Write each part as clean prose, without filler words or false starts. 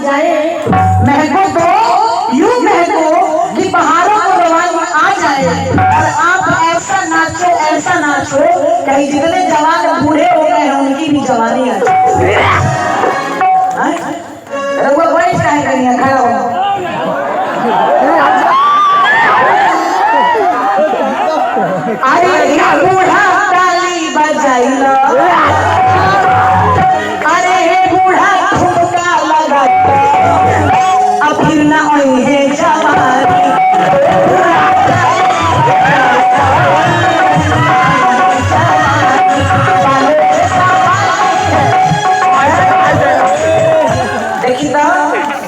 जाए महको तो यूं महको कि पहाड़ों को रवानी आ जाए और आप ऐसा नाचो कहीं जितने जवान बूढ़े हो गए हैं उनकी भी जवानी आ जाए। रघुआ बड़ी चाहे कहीं खड़ा हो अरे बूढ़ा ताली बजाइला अरे बूढ़ा ठुमका लगाता अब फिर ना आई है जवानी देखी तो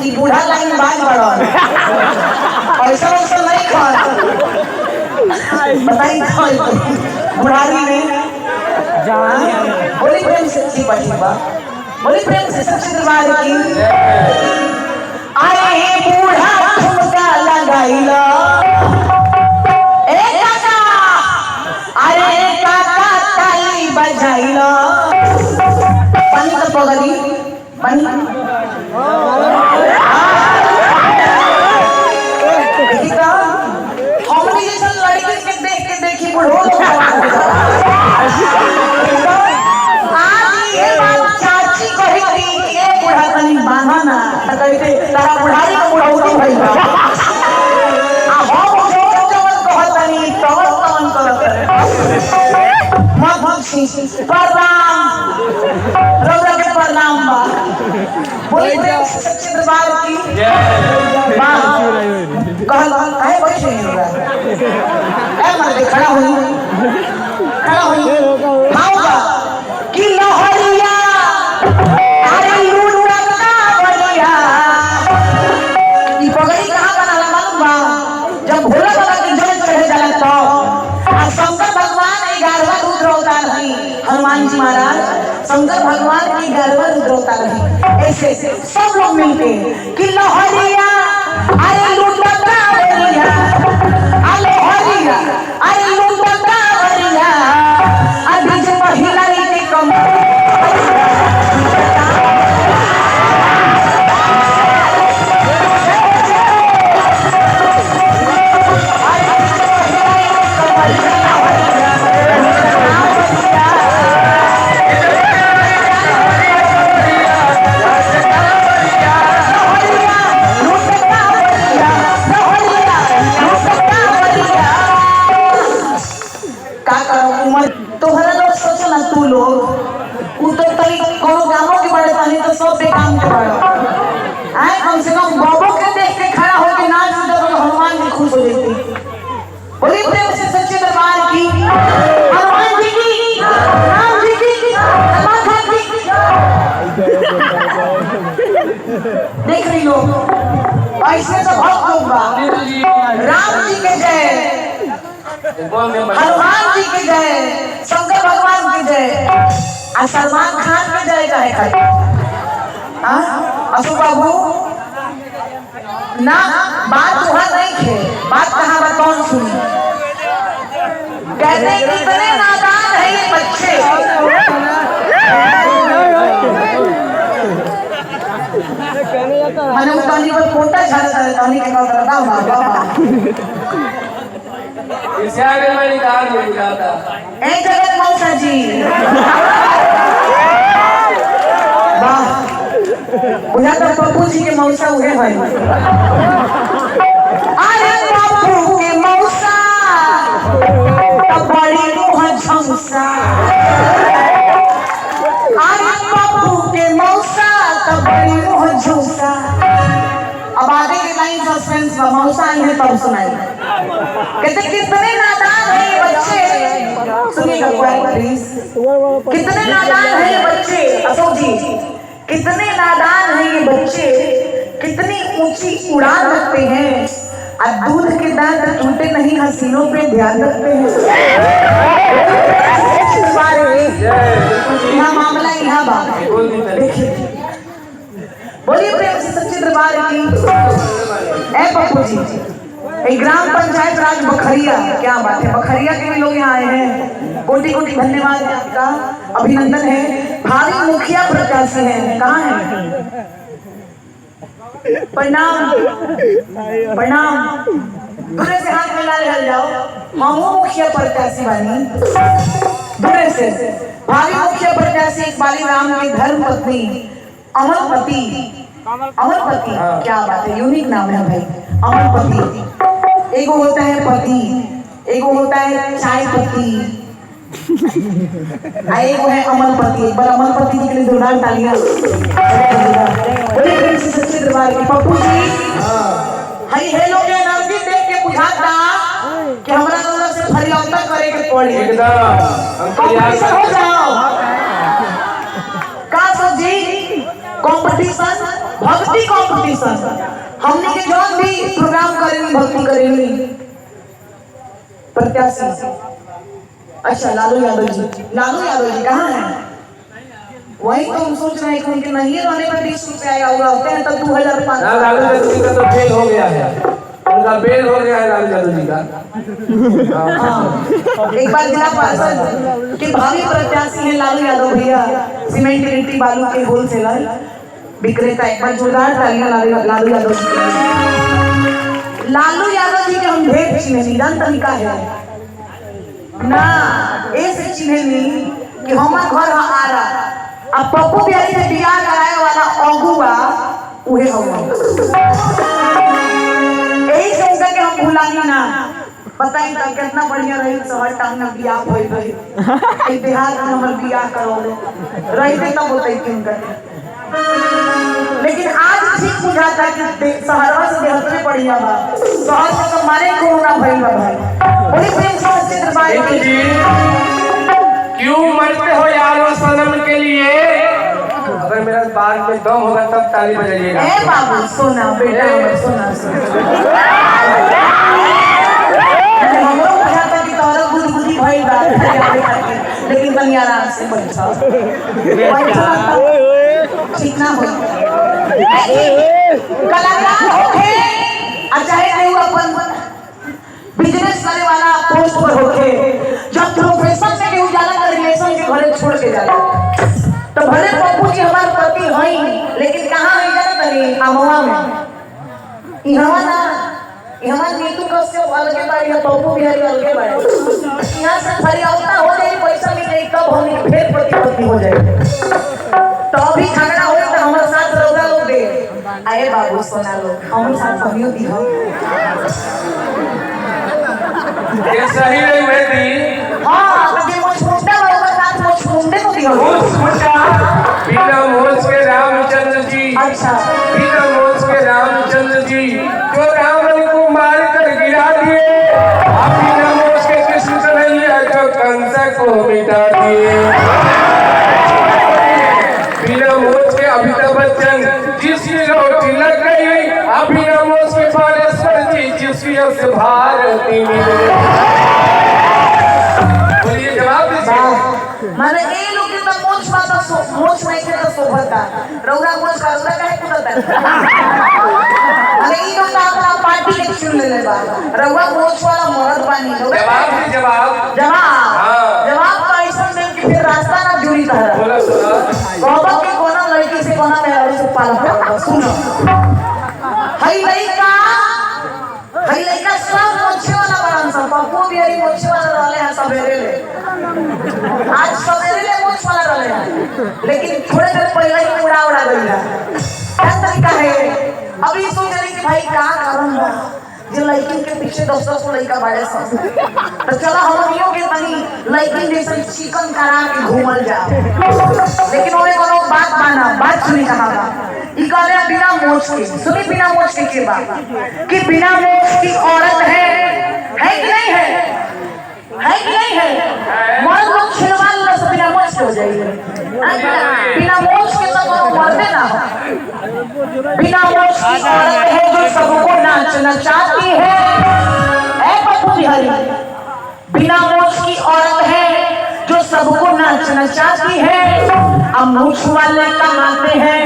ये बूढ़ा लाइन बाज बड़ा ऐसा नहीं खा बताइए बुढ़ारी में बोली प्रेम से अच्छी बा बोली प्रेम से सच्ची दरबार की आए बूढ़ा ठुमका लगाइला ए काका अरे काका ताली बजाइला पानी तो पगली पानी चाची कही बुढ़ा तनी बांधा ना कहते तारा बुढ़ारी को बुढ़ाऊ भई प्रणाम बा बोली प्रेम से सच्चे दरबार की कहल है बैठे खड़ा हुई खाऊंगा कि लहरिया अरे लूटता बलिया ई पगड़ी कहां बनाला मालूम बा जब भोला बाबा के जल चढ़े जाला तो शंकर भगवान की गारवा रुद्र अवतार रही हनुमान जी महाराज शंकर भगवान की गारवा रुद्र अवतार रही ऐसे सब लोग मिलके कि लहरिया अरे लूटता बलिया अरे लहरिया अरे लूटता बलिया अभी जो महिला के कम कम से कम बाबू के देख के खड़ा होकर नाच तो हनुमान जी खुश हो जाती। बोली प्रेम से सच्चे दरबार की हनुमान जी की राम जी की माता जी की देख रही हो ऐसे तो बहुत लोग राम जी के जय हनुमान जी के जय शंकर भगवान की जय और सलमान खान के जय कहे अशोक बाबू ना बात वहां नहीं थे बात कहाँ बात कौन सुनी कहते कितने नादान है ये बच्चे मैंने उस पानी पर पोटा झाड़ा था पानी के बाद रखा हुआ इसे आगे मैं निकाल नहीं जाता एक जगत मौसा जी बुझा तो पप्पू जी के मौसा हुए भाई अरे पप्पू के मौसा तब बड़ी मुँह झमसा अरे पप्पू के मौसा तब बड़ी मुँह झमसा अब आगे की लाइन सस्पेंस में मौसा आई है तब सुनाई कहते कितने नादान है ये बच्चे सुनिएगा प्लीज कितने नादान है ये बच्चे अशोक जी कितने नादान हैं ये बच्चे कितनी ऊंची उड़ान रखते हैं और दूध के दांत टूटे नहीं हसीनों पे ध्यान रखते हैं यहाँ मामला यहाँ बात देखिए बोलिए प्रेम से सच्चे दरबार की ए पप्पू जी ग्राम पंचायत राज बखरिया क्या बात है बखरिया के भी लोग यहाँ आए हैं कोटि कोटि धन्यवाद है आपका अभिनंदन है भावी मुखिया प्रत्याशी है कहाँ है प्रणाम प्रणाम। दूरे से हाथ मिला ले जाओ। हम मुखिया प्रत्याशी बानी। दूरे से भावी मुखिया प्रत्याशी इकबाली राम की धर्म पत्नी अमरपति। अमरपति क्या बात है, यूनिक नाम है भाई। अमरपति एगो होता है पति, एगो होता है चाय पत्ती, एगो है अमरपति। एक बार अमरपति जी के लिए जोरदार तालियां। बड़े सच्चे दरबार के पप्पू जी हई हेलो के एनर्जी देख के बुझाता कि हमरा दोनों से फरियावता करे के पड़ी। एकदम कंपटीशन हो जाओ का सब जी। कंपटीशन भक्ति कंपटीशन हमने के जो भी प्रोग्राम करेंगे भक्ति करेंगे। प्रत्याशी अच्छा लालू यादव जी। लालू यादव जी कहाँ हैं? वही तो हम सोच रहे हैं कि उनके नहीं रहने पर 20 रुपये आएगा होगा होते हैं तब 2005। लालू यादव जी का तो फेल हो गया है, उनका फेल हो गया है लालू यादव जी का। एक बार जिला पार्षद के भावी प्रत्याशी हैं लालू यादव भैया, सीमेंट गिट्टी बालू के होलसेलर विक्रेता। एक बार जोरदार तालियां लालू यादव जी के लिए। लालू यादव जी के हम ढेर चिन्हे निदान तरीका है ना ऐसे चिन्हे नहीं कि हमार घर आ रहा अब पप्पू बिहारी से बियाह कराए वाला अगुआ उहे होगा। यही से उनका के हम भुलानी ना। बताई तब कितना बढ़िया रही शहर टाउन में बियाह होई रही बिहार में हमर बियाह करो रहते तब होते कि उनका। लेकिन आज ठीक बुझाता कि शहरवा से देहात में बढ़िया बा। शहर से तो मारे कोरोना भइल बा भाई। बड़ी प्रेम से सच्चे दरबार के क्यों मरते हो यार वो सनम के लिए? अगर मेरा बाल में दम होगा तब ताली बजाइएगा। ए बाबू सोना बेटा सोना सोना। हमरो बुझाता कि तोरा गुदगुदी भइल बा लेकिन बनी आराम से बैठो। ठीक ना हो कलाकार होके चाहे नहीं अपन बिजनेस करे वाला पोस्ट पर होके जब प्रोफेशन से के उजाला का रिलेशन के घरे छोड़ के जाला तो भले पप्पू जी हमार पति हई लेकिन कहां है जाना तनी अमवा में इहवा ना इहवा नीतू कश्यप अलगे बाड़ी है पप्पू बिहारी अलगे बाड़ी। यहां से फरियावता हो जाए पैसा मिल जाए तब हम फिर प्रतिपत्ति हो जाए तो अभी झगड़ा हो तो हमारे साथ रौदा लोग दे आए बाबू सोना लोग हम साथ कमियो दी हो ये सही नहीं बेटी। हां तो ये मुझ मुंडा वाला साथ मुझ मुंडे को दियो बिना मोच के रामचंद्र जी। अच्छा बिना मोच के रामचंद्र जी जो रावण को मार कर गिरा दिए। आप बिना मोच के कृष्ण कन्हैया जो कंस को मिटा दिए। बिना मोच के अमिताभ बच्चन जिसकी रोटी लग गई। आप बिना मोच के बालेश्वर जी जिसकी यश भारती मिली। बोलिए जवाब दीजिए। माने ए लोग के तो मोच नहीं के तो शोभता रौरा मोच का रौरा काहे कुदता अरे ई लोग अपना पार्टी के चुन ले बा रौरा मोच वाला मर्द बानी जवाब दी जवाब जवाब तो ऐसा नहीं कि फिर रास्ता ना जुड़ी तरह बोला सुना बाबा के कोना लड़की से कोना में और से पाला पड़ता सुनो हई लड़का सब मोछे वाला बड़न सब पप्पू बिहारी मोछे वाला रहले हैं सवेरे ले आज सवेरे ले मोछ वाला रहले हैं लेकिन थोड़े देर पहले ही उड़ा गई है क्या तरीका है। अभी सोच रही कि भाई का कारण बा जो लड़की के पीछे 10-10 लड़का बाड़े सब तो चलो हमनियों के तनी लड़की जैसे चिकन करा के घूमल जा लेकिन ओने कोनो बात सुनी कहा बा ई कहले बिना मोछ के सुनी बिना मोछ के बात कि बिना मोछ की औरत है कि नहीं है कि नहीं है। मर्द लोग छिलवाल लो सब बिना मोछ के हो जाएगी बिना मोछ के तो मरते ना हो। बिना मोछ की औरत है जो सबको नाचना चाहती है ए पप्पू बिहारी। बिना मोछ की औरत है जो सबको नाचना चाहती है। अब मूछ वाले कमाते हैं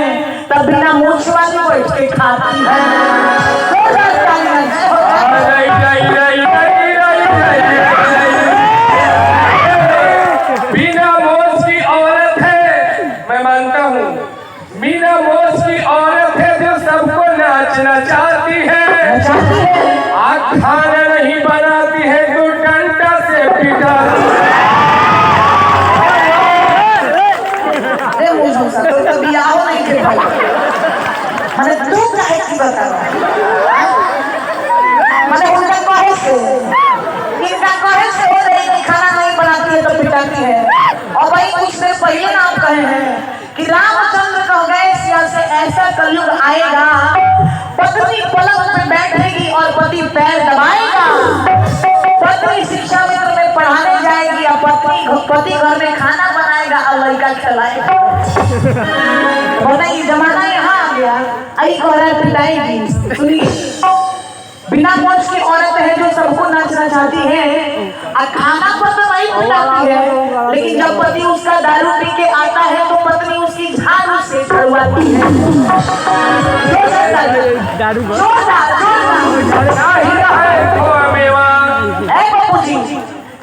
तब बिना मूछ वाले बैठ के खाती है। बिना मोछ की औरत है मैं मानता हूँ। बिना मोछ की औरत है जो सब नचाती है, खाना नहीं बनाती है तो डंडा से पिटाती है। तो कभी आओ नहीं के भाई मैंने तू काहे की बता मैंने उनका कहे से इनका कहे से हो रही कि खाना नहीं बनाती है तो पिटाती है। और भाई कुछ देर पहले ना आप कहे हैं कि रामचंद्र कह गए से ऐसा कलयुग आएगा पत्नी पलंग पे बैठेगी और पति पैर दबाएगा, पत्नी शिक्षा मित्र में पढ़ाने जाएगी और पति घर में खाना बनाएगा और लड़का खिलाएगा। बताइए जमाना यहाँ आ गया। आई औरत पिटाएगी। सुनिए बिना वंश की औरत है जो सबको नाचना चाहती है और खाना पर तो नहीं पिटाती है, लेकिन जब पति उसका दारू पी के आता है तो पत्नी उसकी झाड़ू से छुड़वाती है।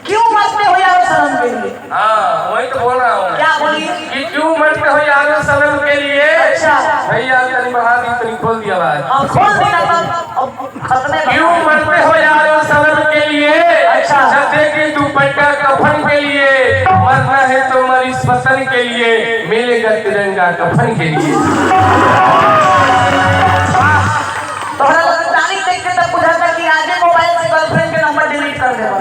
क्यों मरते हो यार सनम के लिए? हाँ वही तो बोल रहा हूँ। क्या बोलिए कि क्यों मरते हो यार सनम के लिए? अच्छा भैया तनी बढ़ा दी, तनी खोल दिया बात। खोल देना खत्म। क्यों मरते हो यार सनम के लिए? अच्छा जैसे कि दुपट्टा कफन के लिए, मरना है तो मरी इस वतन के लिए, मिलेगा तिरंगा कफन के लिए। तोहरा तारीख देख के तब बुझाता कि आगे मोबाइल से गर्लफ्रेंड के नंबर डिलीट कर देबा।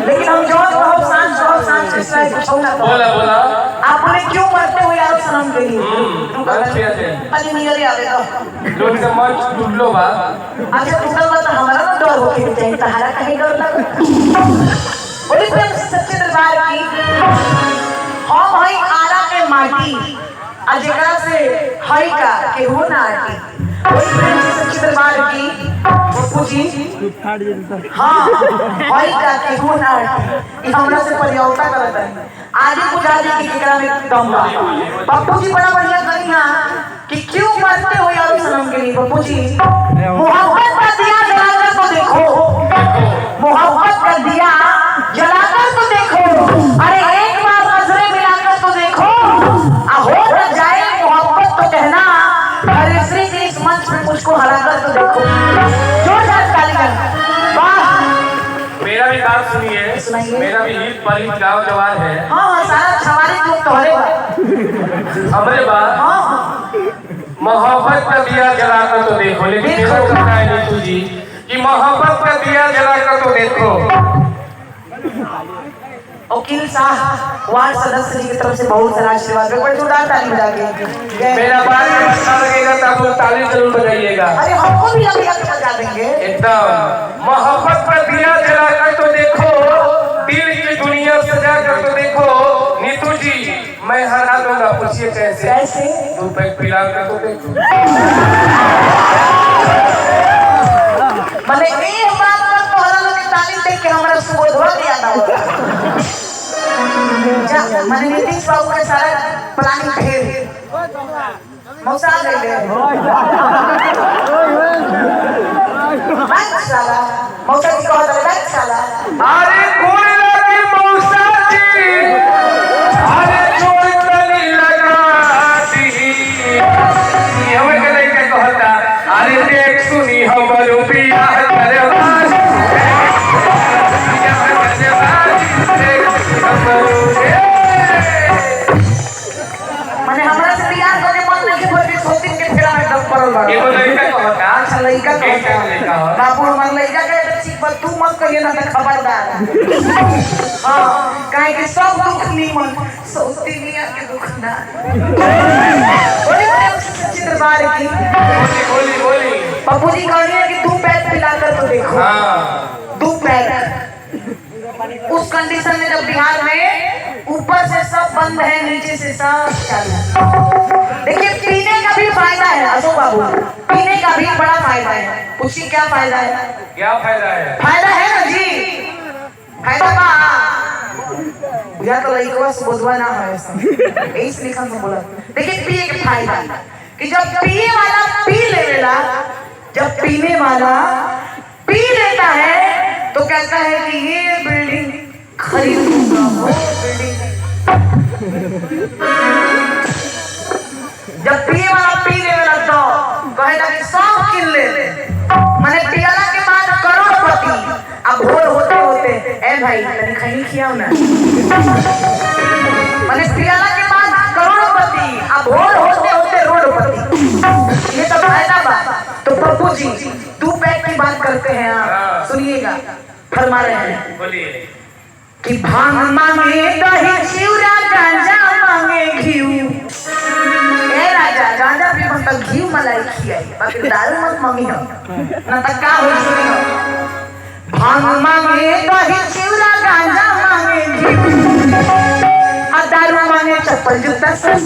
लेकिन हम जो सांस से छोड़ा बोला आपने क्यों मरते हो यार सनम के लिए? अरे नियरे आवेगा लोग से मंच टूटलो बा। अच्छा टूटल बा तो हमारा ना डर होके चाहिए, तहारा कहीं डर लगा। बोली प्रेम से सच्चे दरबार की हम हई आरा के माटी आ जेकरा से हई का के हो ना आटी। बोली प्रेम से सच्चे दरबार की पूछी हाँ हई का के हो ना आटी। ई हमरा से परियोगिता करत है। आगे बुझा दी कि केकरा में दम बा। पप्पू जी बड़ा बढ़िया करिया कि क्यों मरते हो यार सनम के लिए? पप्पू जी मोहब्बत का दिया जलाकर तो देखो, मोहब्बत का दिया जलाकर तो देखो, अरे एक बार नजरें मिलाकर तो देखो, हो न जाए मोहब्बत तो कहना, अरे श्री के इस मंच में मुझको हराकर तो देखो। जोरदार तालियां। वाह मेरा भी बात सुनिए, मेरा भी हित परित गाँव जवान है। हाँ सारा छवारी लोग तोहरे बा हमारे बात मोहब्बत का दिया जलाकर तो देखो, लेकिन मेरा कहना है नीतू जी कि मोहब्बत का दिया जलाकर तो देखो। वकील साहब वार्ड सदस्य जी की तरफ से बहुत सारा आशीर्वाद है। जोरदार ताली बजा के मेरा बात अच्छा लगेगा तो आप ताली जरूर बजाइएगा। अरे हमको भी लगेगा तो बजा देंगे एकदम। मोहब्बत का दिया जलाकर तो देखो, दिल की दुनिया सजा कर तो देखो। नीतू जी मैं हरा दूंगा, पूछिए कैसे? कैसे? 2 पैक पिला कर तो देखो। मैंने एक बात पर तो हरा लोग तालीम देख के हमारा सुबोधवा दिया था। मैंने नीतीश बाबू के सारा प्लानिंग फेल मौसा दे दे साला मौसा जी कहता है साला। अरे कोई लगी मौसा जी, अरे कोई तनी लगाती, हमें के नहीं कहता। अरे देख सुनी हमरो बियाह करवाई, मैंने हमरा से बियाह करे मन नहीं के भर सोती के फेरा में दम पड़ल बा। एगो लड़का कहता, अच्छा लड़का कहता बाबू हमार लड़का के ठीक पर तू मत कहिए ना तो खबरदार। हां काहे कि सब दुख नीमन सोती लिया के दुख ना। बोली सच्ची दरबार की बोली पप्पू जी कहिए कि 2 पैक पिलाकर तो देखो। हाँ 2 पैक उस कंडीशन में जब बिहार में ऊपर से सब बंद है नीचे से सब चालू है। देखिए पीने का भी फायदा है अशोक बाबू, पीने का भी बड़ा फायदा है। पूछिए क्या फायदा है? क्या फायदा है? फायदा है ना जी, फायदा बा या तो लइकवा से बोझवा ना है ऐसा इस लिखन से बोला। देखिए पिए के फायदा कि जब पिए वाला पी लेवेला, जब पीने वाला पी लेता है तो कहता है कि ये बिल्डिंग खरीदूंगा, वो बिल्डिंग। जब पिए वाला पी लेवेला तो कहे भाई तनी खैनी खियाओ ना। माने पियाला के बाद करोड़पति अब भोर होते होते रोडपति, ये तो फायदा बा। तो पप्पू जी 2 पैक की बात करते हैं आप, सुनिएगा। फरमा रहे हैं बोलिए कि भांग मांगे दही चिवड़ा गांजा मांगे घीव। ए राजा गांजा भी मतलब घीव मलाई खियाई, बाकी दारू मत मांगी हो ना त का हो सुनियो। भांग मांगे दही चिवड़ा गांजा मांगे घीव, आ दारू मांगे चप्पल जूता सब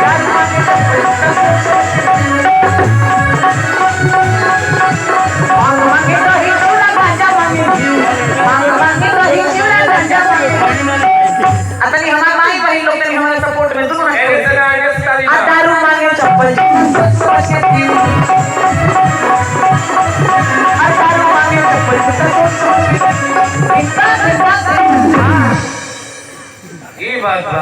दारू मांगे चप्पल जूता भांग मांगे दही चिवड़ा गांजा मांगे घीव, भांग मांगे दही चिवड़ा गांजा मांगे। अतनी हमार माई बहन लोग तनी हमारे सपोर्ट में दोनों आ दारू मांगे चप्पल जूता सब घीव, आ दारू मांगे चप्पल जूता सब ये बात बा।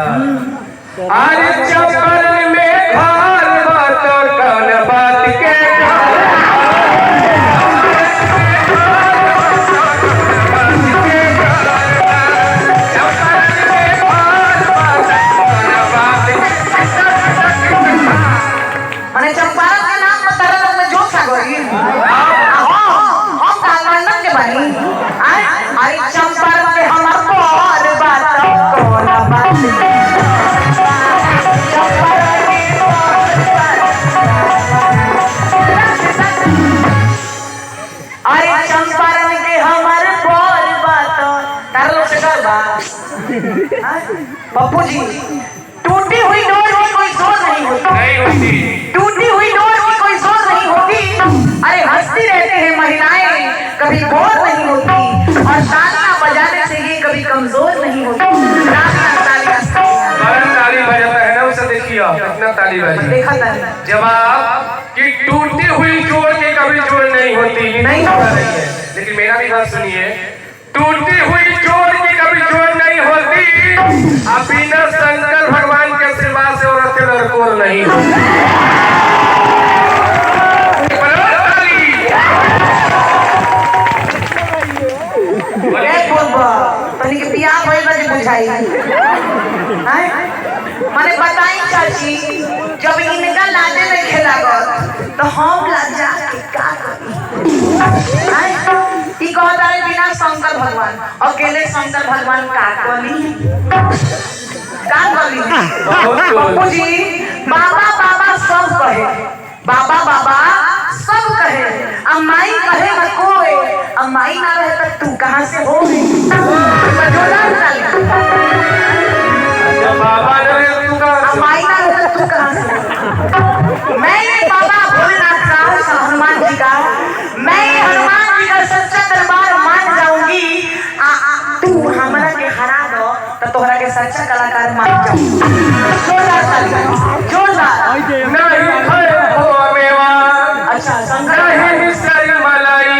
अरे चप्पल में खाल बात कौन बात के माने चंपारण के नाम पर तारा लोग में जोश आ गई। हम कांगड़न के बानी अरे चंपारण के हमार और बात कौन बात अरे चंपारण के हमार और बात तारा लोग से कर बा। पप्पू जी टूटी हुई डोर की कोई जोर नहीं होती, नहीं होती। टूटी हुई डोर की कोई जोर नहीं होती। अरे हंसती रहती हैं महिलाएं, कभी बोर नहीं होती, और तालियां बजाने से ये कभी कमजोर नहीं होती। ताली बजाता है ना उसे देखिए कितना ताली बजा। देखा था जवाब कि टूटी हुई जोड़ के कभी जोड़ नहीं होती, नहीं होता नहीं है। लेकिन मेरा भी बात सुनिए, टूटी हुई जोड़ की कभी जोड़ नहीं होती, बिना शंकर भगवान के आशीर्वाद से औरत लड़कोर नहीं होती। तनी के बियाह भइल बा जे बुझाई हैं। माने बताई चाची जब इनका लाजे में खेला गो तो हम लज्जा के का करी। ई कहता है बिना शंकर भगवान, अकेले शंकर भगवान का करी पप्पू जी। बाबा बाबा सब कहे, बाबा बाबा सब कहे, अम्माई कहे न कोई, अम्माई ना रहे तो तू कहाँ से हो गई। बाबा ने अम्माई ना रहे तो तू कहाँ से। मैं ये बाबा भोलेनाथ का हनुमान जी का, मैं ये हनुमान जी का सच्चा दरबार मान जाऊंगी। तू हमारा के हरा दो तो तोहरा के सच्चा कलाकार मान जाऊं। जोरदार ताली, जोरदार। नहीं खाए खोआ मेवा, अच्छा शंकर नहीं मिसरी मलाई,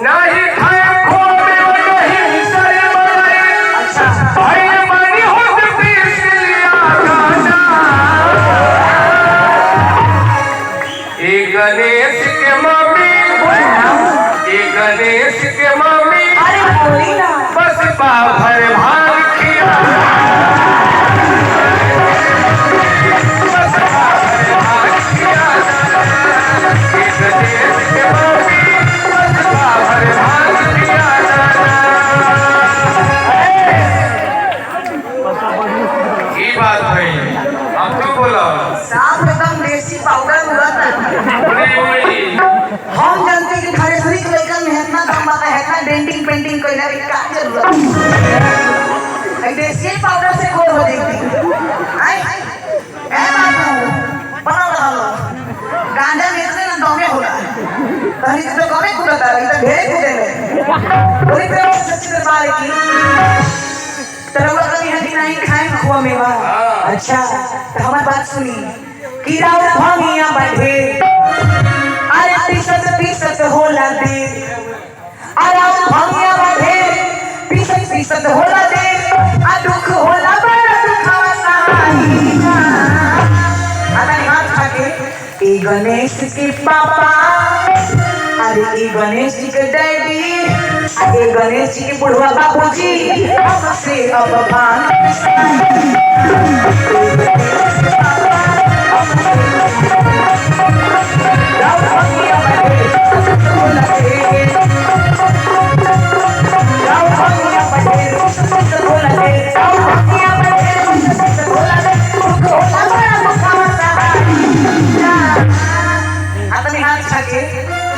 नहीं खाए खोआ मेवा, नहीं मिसरी मलाई। अच्छा भाई बनी हो गई इसलिए गाना। एक गणेश के मम्मी, एक गणेश के मम्मी, अरे बोली ना बस भर भाग खिया, बस भर भाग खिया। एक गणेश के मम्मी, बस भर भाग खिया। ये बात है, अब तू बोलो। साफ एकदम देसी पाउडर हुआ था। हम जानते कि खड़े खड़ी के लड़का में इतना दाम आता है, इतना डेंटिंग पेंटिंग कोई ना का जरूरत है। देसी पाउडर से गोर हो जाएगी। आई ए बाबू बना रहा लो गांजा बेचने ना दमे होला कहीं तो कमे कुदता रही तो ढेर कुदे ले पूरी तरह से सच्ची दरबार की तरवा कभी हटी नहीं खाए खुआ मेवा। अच्छा तो हमारी बात सुनी कि राउर भंगिया बढ़े, अरे 30% होला दे, अरे राउर भंगिया बढ़े 30% होला दे, आ दुख होला बड़ा दुखावा सहाई। अरे हाथ खाके ए गणेश के पापा अरे ये गणेश जी के डैडी, ये गणेश जी के बुढ़वा बाबूजी हमसे अब भान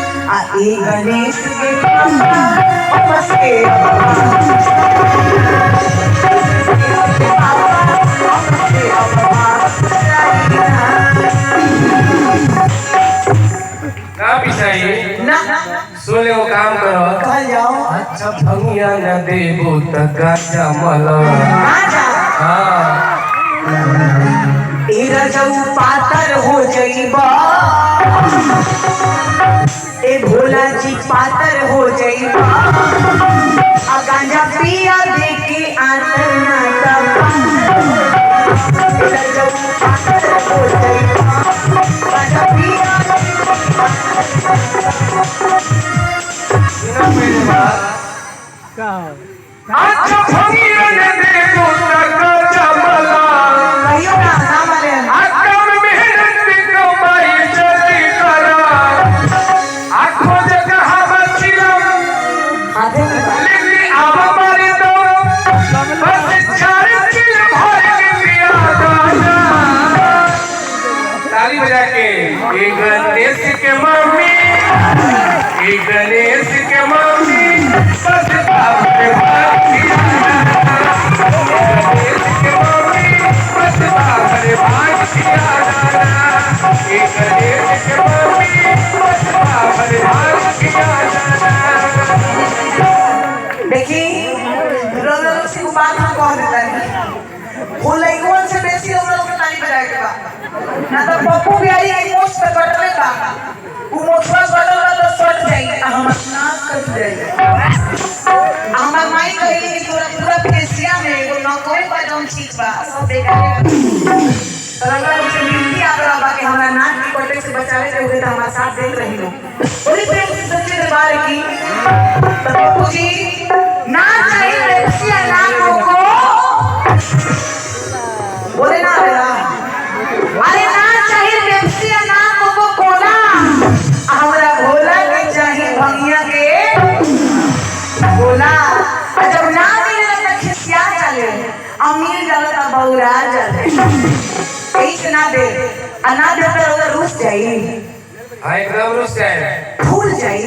गणेश के हमसे ना पिछाइए ना सुने वो काम करो कहा जाओ अच्छा भंगिया न देबो त गाजा मला हाँ एरा जब पातर हो जाइबा ए भोला जी पातर हो जाइबा आ गांजा पिया देके आतर ना तब एरा जब पातर हो जाइबा गांजा पिया सुना मेरी बात अच्छा भंगिया न देबो त गाजा मला कहियो ना नाम ले आकम मेहनत कमाई जल्दी करा आखो जगह बचिलम हाथे में लेकिन अब मारी दो बस 4 किलो भर के पिया गाना ताली बजा के ये गणेश के मम्मी ये गणेश के मम्मी बस बाप के भाग पिया गणेश के मम्मी बस बाप के भाग पिया ये गणेश के मम्मी बस बाप के भाग पिया देखी रोना से को बात हम कह देता है वो लइकवन से बेसी हम लोग के ताली बजाए के बा ना तो पप्पू बिहारी के मोछ पे कटले बा वो मोछवा कटल तो सट जाई आ हमर नाक कट जाई हमर माई कहली कि तोरा पूरा फेसिया में एगो नकोई बा जौन चीज बा सब बेकार तरंगा से मिलती आ रहा बा कि हमरा नाक की कटे से बचावे के होगे तो हमारा साथ देख रही हो पूरी प्रेम से सच्चे दरबार की तो पप्पू जी ना चाहिए पेप्सिया ना कोको बोले ना बेला अरे ना चाहिए पेप्सिया ना कोको कोला हमरा भोला के चाहिए भंगिया के बोला जब ना मिले तो खिसिया चले अमीर जाला तो बौरा जाले एक ना दे अना दे तो उधर रुस जाई हाँ एकदम रुस जाए फूल जाई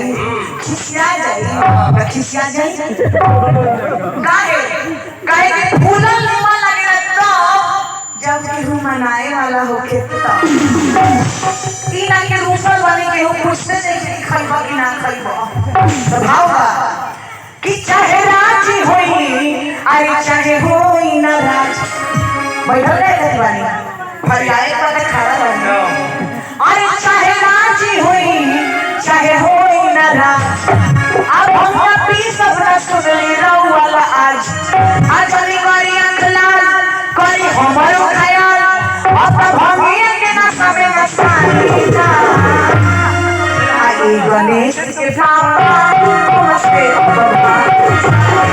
खिसिया जाई खिसिया जाई काहे काहे के फूलल निवा लगे तो जब केहू मनाए वाला होखे तो ई ना के रूसल बने के हो पूछते नहीं कि खइबा कि ना खइबा तो भाव बा कि चाहे राजी होई अरे चाहे होई ना राज बैठल रहे बानी फरियाए पर खड़ा रहो अरे चाहे राजी होई चाहे होई ना राज अब हम पी सपना सुनली रहू वाला आज अजली करी अंतलाल करी हमारो ख्याल अब भंगिया के ना सबे मस्तानी ना आई गणेश के भावा नमस्ते बाबा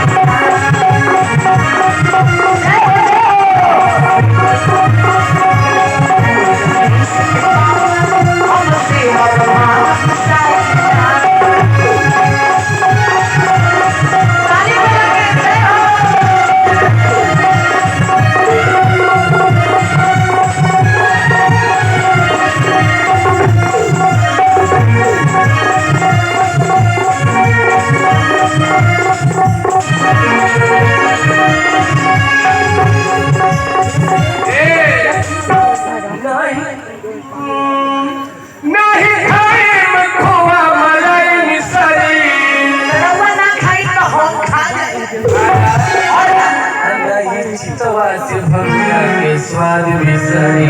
स्वाद बिसरी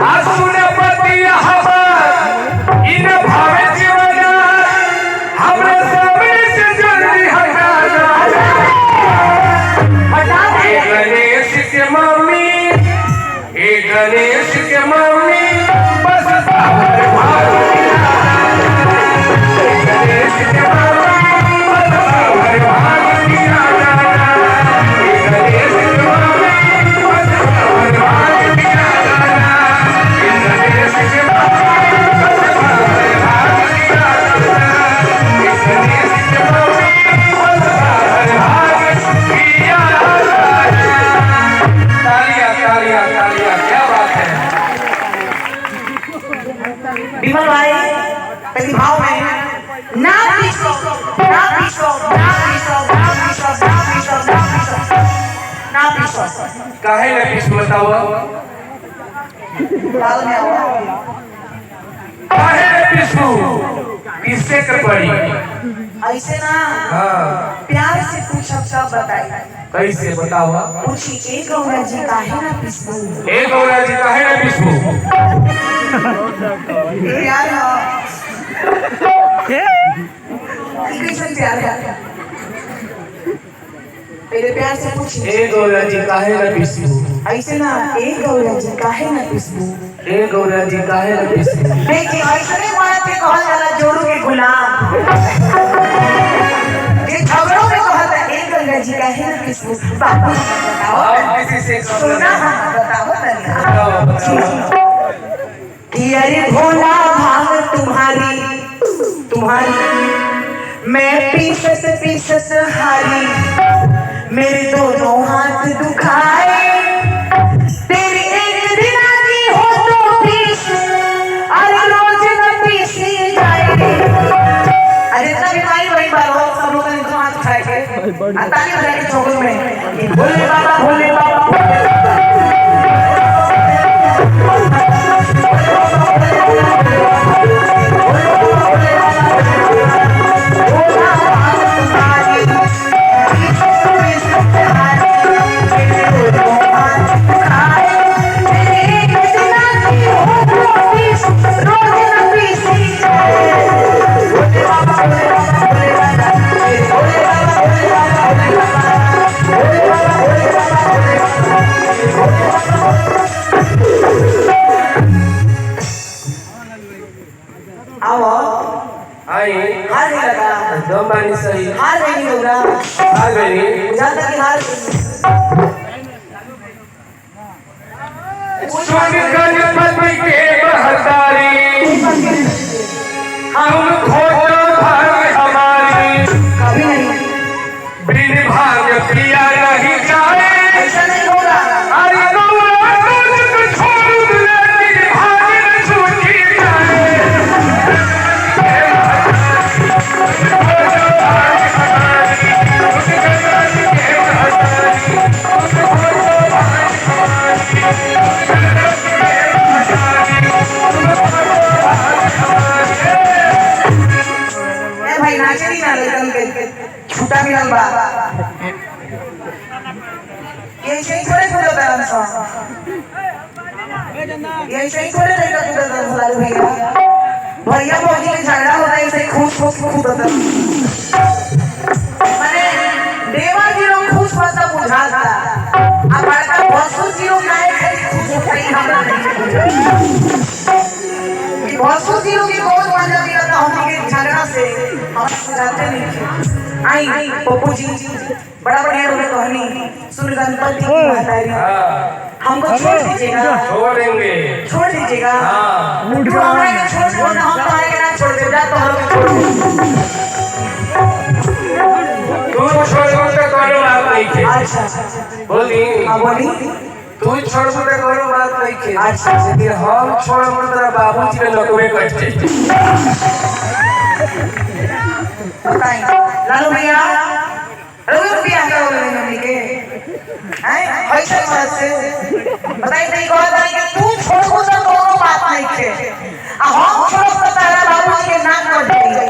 आसुने पतिया हमार इन भावे जीवना हमरा सबे से जल्दी हटा दे गणेश के मम्मी बस बाहर भाग तालियां तालियां, क्या बात है। विमल भाई प्रतिभाव में ना पीछो ना पीछो ना पीछो ना पीछो ना पीछो ना पीछो ना पीछो काहे न पीछू बताओ, लाल में आओ काहे न पीछू, पीछे कर पड़ी। ऐसे ना हाँ प्यार से पूछब सब बताई कैसे बताओ, पूछी एक गौरा जी काहे ना पीछू ए गौरा जी काहे न पीछू। प्यार कैसे प्यार है मेरे प्यार से पूछी ए गौरा जी काहे न पीछू, ऐसे ना एक गौरा जी काहे ना पीछू ए गौरा जी काहे न पीछू। देखिए ऐसे माया पे कहल जाला जोड़ू के गुलाम ये झगड़ों में कहल है एक गौरा जी काहे ना पीछू बाबू बताओ आप किसी से सुना बताओ बताओ, बताओ। कि अरे भोला भांग तुम्हारी मैं पीसत हारी मेरे दोनों हाथ दुखाए तेरी एक दिन आनी हो तो पीस अरे रोज न पीसी जाए अरे तभी भाई वही बार हो सब लोग ने हाथ उठाए के ताली बजा के चौक में भोले बाबा भोले बाबा आई हार नहीं लगा दम बानी सही, हार नहीं होगा आ गई ज्यादा की हार सुन गणपति के महतारी हम खोजो भाग्य हमारी, कभी नहीं बिन भाग्य पिया नहीं जाए। ऐसा नहीं होगा अरे गौरा तुझको छोड़ दूंगा, बिन भाग्य न छूटी जाए। खोजो भाग्य हमारी, उस गणपति के महतारी, खोजो भाग्य ए भाई नाचे नहीं ना लगन के छूटा भी लंबा ये सही थोड़े खुदा तरन सा ये सही थोड़े रहेगा खुदा तरन सा लालू भैया भैया भौजी के झगड़ा होता है इसे खूब खुदा तरन माने देवा जी लोग खुश पता बुझाता अब बड़का बसु जी लोग काहे खाली खुश होता ही हमरा नहीं बसु जी लोग की बहुत मजा दिया था हम के झगड़ा से हम जाते नहीं थे आई पप्पू जी बड़ा बढ़िया रोल कहानी सुन गणपति की महतारी हमको छोड़ दीजिएगा छोड़ेंगे, छोड़ दीजिएगा हाँ। तो हमारे को छोड़ दो ना हम तुम्हारे के ना छोड़ दे जा तो हम छोड़ दो तू छोड़ो तो कोनो बात नहीं थे। अच्छा बोली हां बोली तू छोड़ तो कोनो बात नहीं थे। अच्छा लेकिन हम छोड़ तो तेरा बाबूजी ने लकवे कट जाए। बताइए लालू भैया रवि रुपया का बोले मम्मी के हैं ऐसे मत से बताइए नहीं कहत है कि तू छोड़ तो कोनो बात नहीं थे आ हम छोड़ तो तेरा बाबूजी के नाम कट जाई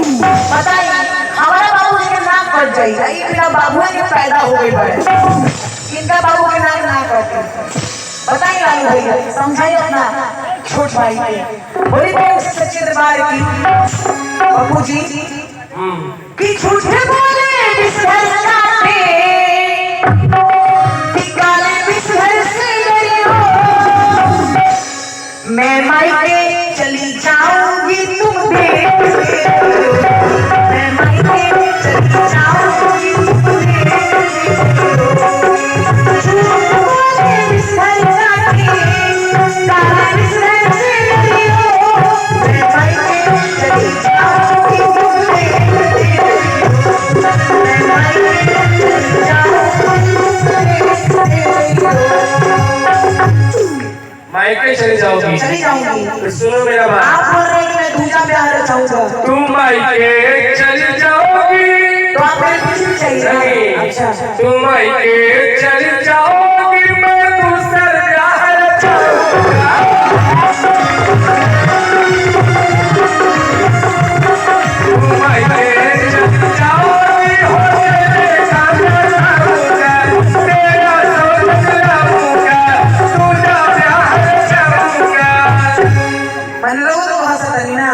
बताइए हमारा बाबूजी के नाम कट जाई ई बिना बाबू के पैदा हो गई बड़े इनका बाबू के नाम ना कटे बताइए लालू भैया समझाइए अपना छोट भाई के बड़ी प्रेम से सच्चे दरबार की बाबू जी कि झूठे बोले बिसहर जाते कि काले बिसहर से गई हो मैं मायके चली जाऊंगी तुम देख मैं मायके चली जाऊंगी तुम देख झूठ बोले बिसहर जाते काले बिसहर से गई हो मैं मायके चली जाऊंगी तुम देख मायके चली जाओगी? चली जाऊंगी। तो सुनो मेरा बात, आप बोल रहे हैं कि मैं दूजा ब्याह चाहूंगा, तुम मायके चली जाओगी तो आप मेरे कुछ भी चाहिए? नहीं, अच्छा, तुम मायके चली जाओगी, मैं दूसरा ब्याह चाहूंगा। तुम मायके चली जाओगी, हो तेरे सामने आऊंगा, तेरा सोच लाऊंगा, दूसरा ब्याह चाहूंगा। मैंने लोगों को हंसा था ना,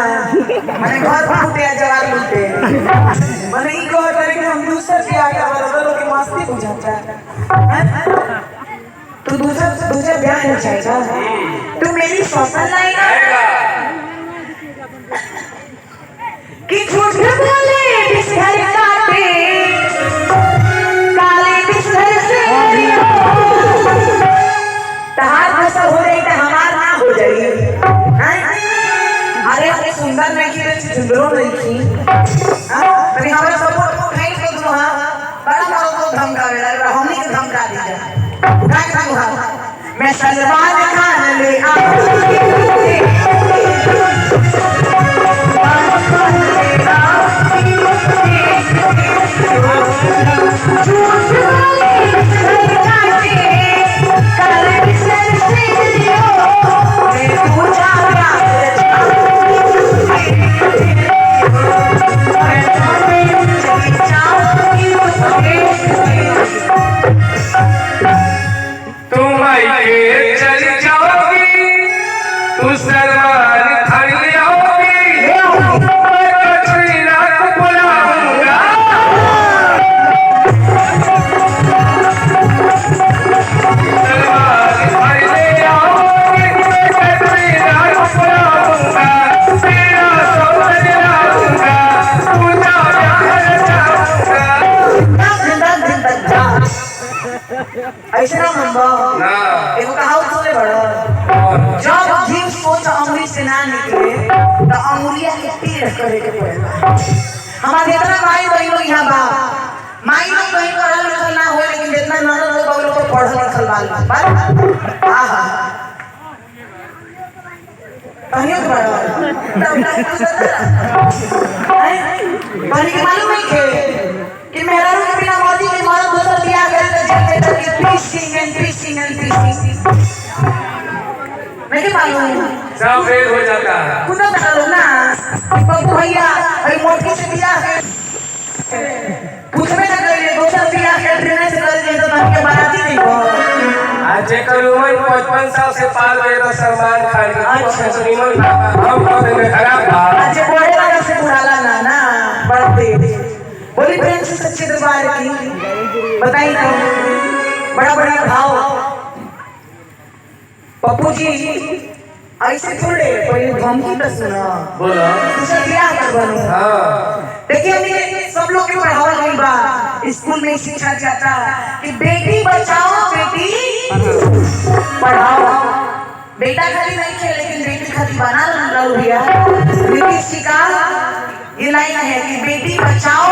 मैंने घर फूटे जवाब लूटे, मैंने ई कह करे कि हम दूसरे के आगे बराबर की मस्ती बुझाता है। तू दूसरा ब्याह नहीं चाहेगा? तू मेरी फसल लाएगा कि झूठ बोले बिसहर काटे काले बिसहर से तहार फसल हो रही तो हमार ना हो जाई। अरे हम सुंदर नहीं की सुंदरो नहीं की, अरे हमारा सपोर्ट को नहीं कर दो। हां बड़ा मारो तो धमकावे लगा, हमनी के धमका दीजा काय करू? हां मैं सलमान खान ले तुम मायके चली जाओगी, तू सलमान खान ले आओगी, मैं कटरीना को बुलाऊंगा। सलमान खान ले आओगी, मैं कटरीना को बुलाऊंगा, तेरा सोच लाऊंगा, दूजा ब्याह चाहूंगा। ऐसे ना मंबा ना एगो कहावत सुने बड़ा, जब जीव सोच अंगुली से ना निकले तो अंगुलिया के टेढ़ करे के पड़ेगा। हमारे इतना माई बहन लोग यहाँ बा, माई लोग कहीं पढ़ल लिखल ना हो, लेकिन जितना ननद लोग लोग को पढ़ल लिखल बाल आहा कहियो तो बड़ा बहन के मालूम नहीं थे कि मेरा के बिना मर्जी के मर्द दोसर बियाह करे तो जाते तक के पीसिंग नहीं मालूम सब फेल हो जाता है। खुदा बता लो ना पप्पू भैया भाई मोटी से बियाह पूछबे ना करे दोसर बियाह के ट्रेन से कर दे तो तनके बाराती नहीं हो। आज जेकर उम्र 55 साल से पार गए तो सलमान खान की अच्छा सुनीमन हम कहते हैं खराब था। आज बड़े वाला से बुढ़ाला ना ना बढ़ते बोली प्रेम से सच्चे दरबार की बताई तो बड़ा बड़ा भाव पप्पू जी ऐसे थोड़े पहले धमकी तो सुना बोला दूसरा ब्याह कर बनो। हाँ देखिए हमने सब लोग के पढ़ावा गई बा स्कूल में शिक्षा जाता कि बेटी बचाओ बेटी पढ़ाओ। बेटा खाली नहीं थे लेकिन बेटी खाली बना लो भैया। नीतीश जी का ये लाइन है कि बेटी बचाओ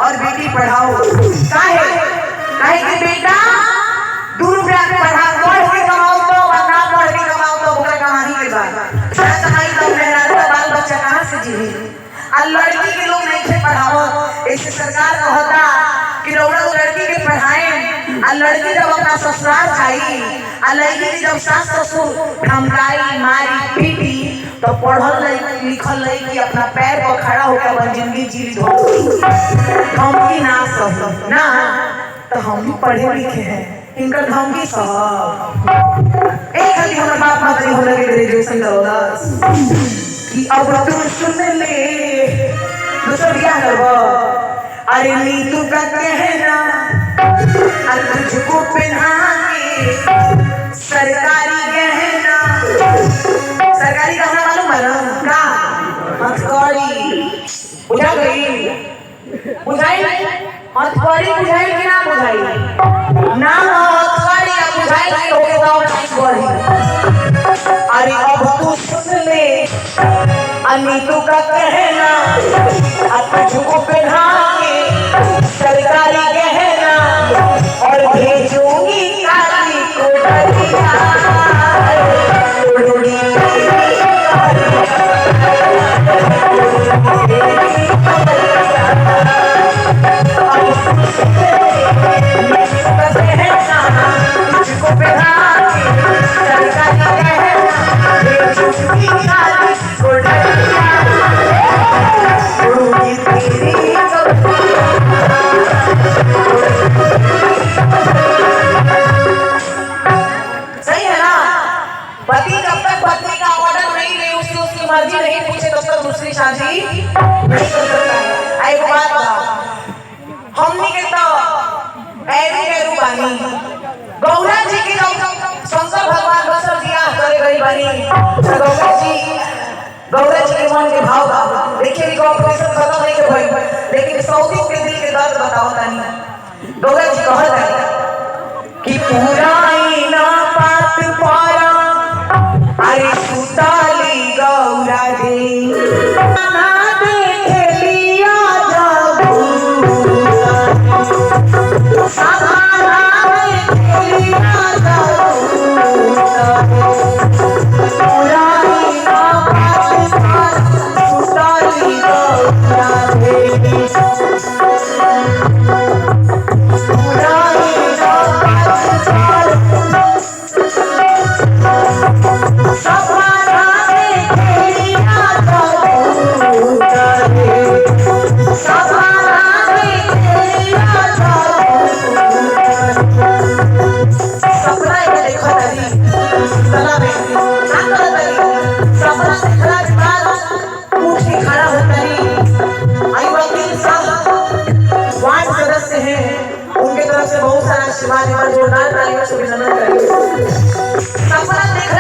और बेटी पढ़ाओ। काहे कि बेटा दूर पढ़ा पढ़ के कमाओ तो और ना पढ़ के कमाओ तो ओकरा कमाही के बाद ना कमाई तो मेरा बाल बच्चा कहां से जीवी। आ लड़की के लोग नहीं थे पढ़ाओ, ऐसे सरकार कहता कि रौड़ा लड़की के पढ़ाएं। आ लड़की जब अपना ससुराल जाई आ लड़की जब सास ससुर धमकाई मारी पीटी तो पढ़ल लिखल लड़की अपना पैर पर खड़ा होकर अपन जिंदगी जी ली। धमकी ना सह ना तो हम भी पढ़े लिखे हैं इनका धमकी सह एक खाली हमारे बाप माता हो लगे ग्रेजुएशन करोगा कि अब तू सुन ले दूसरा क्या करबो। अरे नीतू का कहना अरे तुझको पहना के सरकारी गहना। सरकारी गहना मालूम है ना का हथकड़ी बुझा गई बुझाई हथकड़ी बुझाई कि ना बुझाई ना हथकड़ी अब बुझाई नहीं होगे तो बढ़ी। अरे अब तू सुन ले अनीतू का कहना तुझको पहना के सरकारी गहना और भेजूंगी काली को डरिया। पति जब तक पत्नी का ऑर्डर नहीं ले, उसकी मर्जी नहीं पूछे, तब तक दूसरी शादी नहीं कर सकता। एक बात हमने के तो ऐरू बानी गौरा जी के जब शंकर भगवान बसर दिया करे गई बानी, गौरा जी के मन के भाव बा। देखिए इनको ऑपरेशन खत्म नहीं के भाई, लेकिन सौदी के दिल के दर्द बताओ तानी। गौरा जी कहत है कि पुराई ना पात पारा अरे सुताली गौरा रे ना देखे लिया जाबू सहारा देखे लिया जाबू पुराई ना पात पारा सुताली गौरा रे जोरदार तालियों से अभिनंदन करेंगे। सपना देख